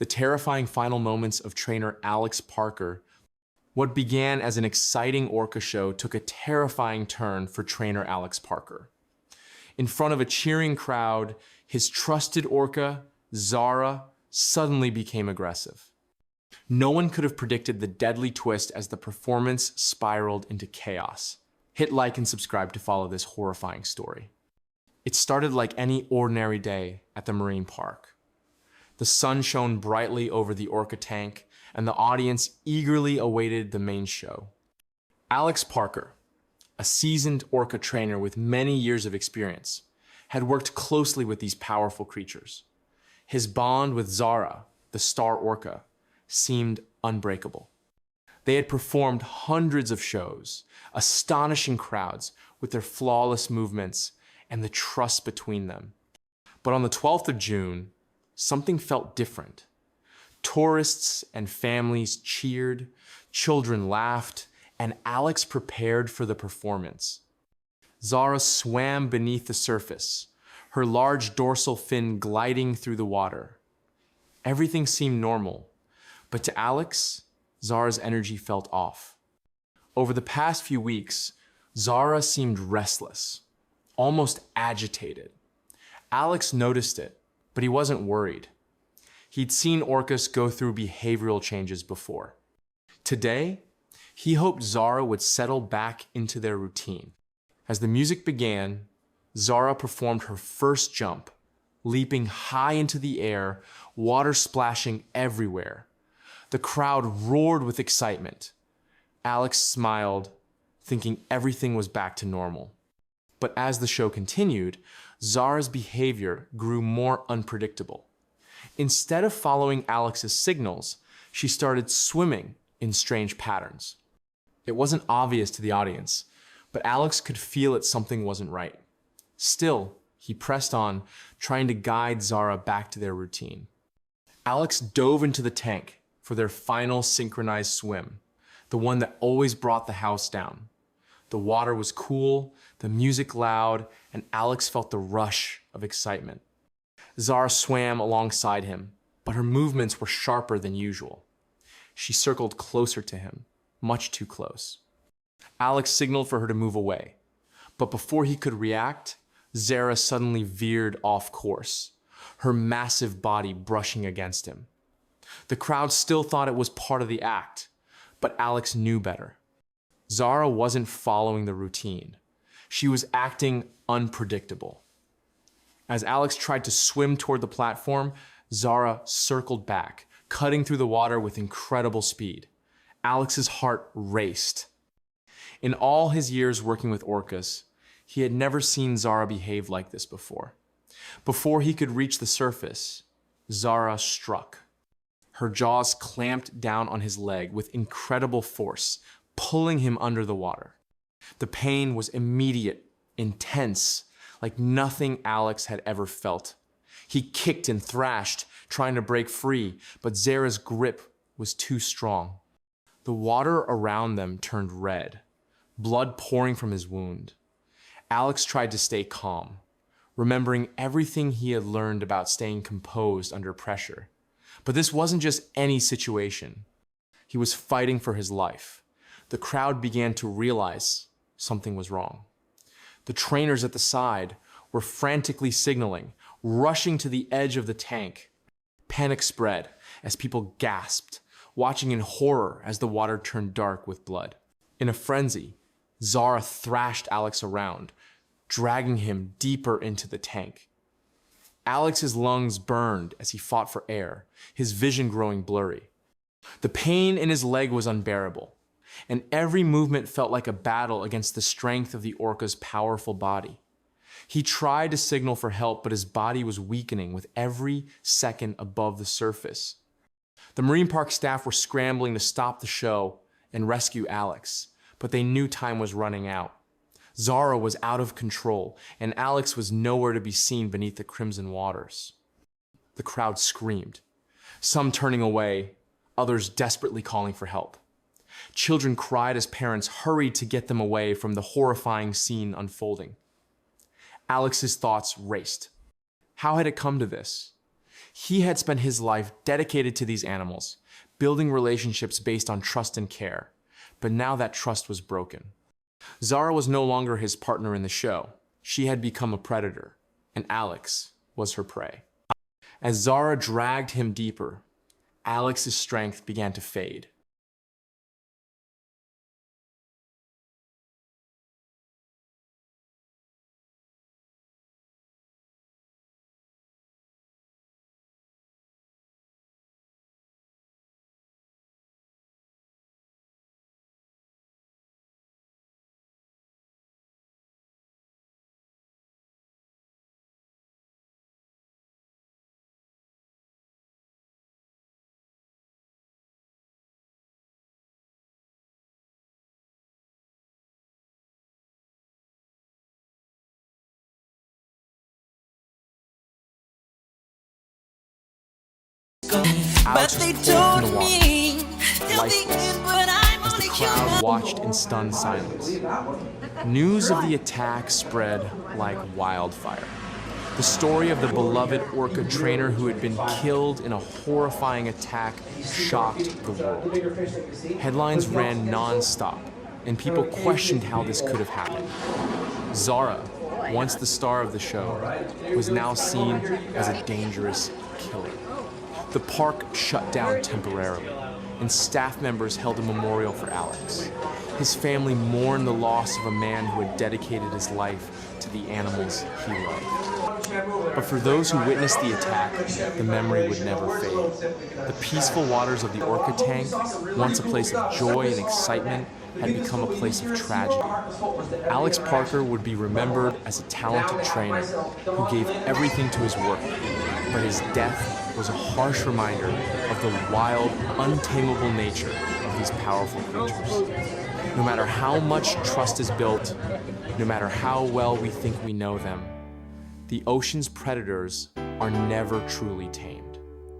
the terrifying final moments of trainer Alex Parker. What began as an exciting orca show took a terrifying turn for trainer Alex Parker. In front of a cheering crowd, his trusted orca, Zara, suddenly became aggressive. No one could have predicted the deadly twist as the performance spiraled into chaos. Hit like and subscribe to follow this horrifying story. It started like any ordinary day at the marine park. The sun shone brightly over the orca tank, and the audience eagerly awaited the main show. Alex Parker, a seasoned orca trainer with many years of experience, had worked closely with these powerful creatures. His bond with Zara, the star orca, seemed unbreakable. They had performed hundreds of shows, astonishing crowds with their flawless movements and the trust between them. But on the 12th of June, something felt different. Tourists and families cheered, children laughed, and Alex prepared for the performance. Zara swam beneath the surface, her large dorsal fin gliding through the water. Everything seemed normal, but to Alex, Zara's energy felt off. Over the past few weeks, Zara seemed restless, almost agitated. Alex noticed it, but he wasn't worried. He'd seen orcas go through behavioral changes before. Today, he hoped Zara would settle back into their routine. As the music began, Zara performed her first jump, leaping high into the air, water splashing everywhere. The crowd roared with excitement. Alex smiled, thinking everything was back to normal. But as the show continued, Zara's behavior grew more unpredictable. Instead of following Alex's signals, she started swimming in strange patterns. It wasn't obvious to the audience, but Alex could feel that something wasn't right. Still, he pressed on, trying to guide Zara back to their routine. Alex dove into the tank for their final synchronized swim, the one that always brought the house down. The water was cool, the music loud, and Alex felt the rush of excitement. Zara swam alongside him, but her movements were sharper than usual. She circled closer to him, much too close. Alex signaled for her to move away, but before he could react, Zara suddenly veered off course, her massive body brushing against him. The crowd still thought it was part of the act, but Alex knew better. Zara wasn't following the routine. She was acting unpredictable. As Alex tried to swim toward the platform, Zara circled back, cutting through the water with incredible speed. Alex's heart raced. In all his years working with orcas, he had never seen Zara behave like this before. Before he could reach the surface, Zara struck. Her jaws clamped down on his leg with incredible force, pulling him under the water. The pain was immediate, intense, like nothing Alex had ever felt. He kicked and thrashed, trying to break free, but Zara's grip was too strong. The water around them turned red, blood pouring from his wound. Alex tried to stay calm, remembering everything he had learned about staying composed under pressure. But this wasn't just any situation. He was fighting for his life. The crowd began to realize something was wrong. The trainers at the side were frantically signaling, rushing to the edge of the tank. Panic spread as people gasped, watching in horror as the water turned dark with blood. In a frenzy, Zara thrashed Alex around, dragging him deeper into the tank. Alex's lungs burned as he fought for air, his vision growing blurry. The pain in his leg was unbearable, and every movement felt like a battle against the strength of the orca's powerful body. He tried to signal for help, but his body was weakening with every second above the surface. The marine park staff were scrambling to stop the show and rescue Alex, but they knew time was running out. Zara was out of control, and Alex was nowhere to be seen beneath the crimson waters. The crowd screamed, some turning away, others desperately calling for help. Children cried as parents hurried to get them away from the horrifying scene unfolding. Alex's thoughts raced. How had it come to this? He had spent his life dedicated to these animals, building relationships based on trust and care, but now that trust was broken. Zara was no longer his partner in the show. She had become a predator, and Alex was her prey. As Zara dragged him deeper, Alex's strength began to fade. Alex was pulled from the water, lifeless, as the crowd watched in stunned silence. News of the attack spread like wildfire. The story of the beloved orca trainer who had been killed in a horrifying attack shocked the world. Headlines ran non-stop, and people questioned how this could have happened. Zara, once the star of the show, was now seen as a dangerous killer. The park shut down temporarily, and staff members held a memorial for Alex. His family mourned the loss of a man who had dedicated his life to the animals he loved. But for those who witnessed the attack, the memory would never fade. The peaceful waters of the Orca tank, once a place of joy and excitement, had become a place of tragedy. Alex Parker would be remembered as a talented trainer who gave everything to his work, but his death was a harsh reminder of the wild, untamable nature of these powerful creatures. No matter how much trust is built, no matter how well we think we know them, the ocean's predators are never truly tame.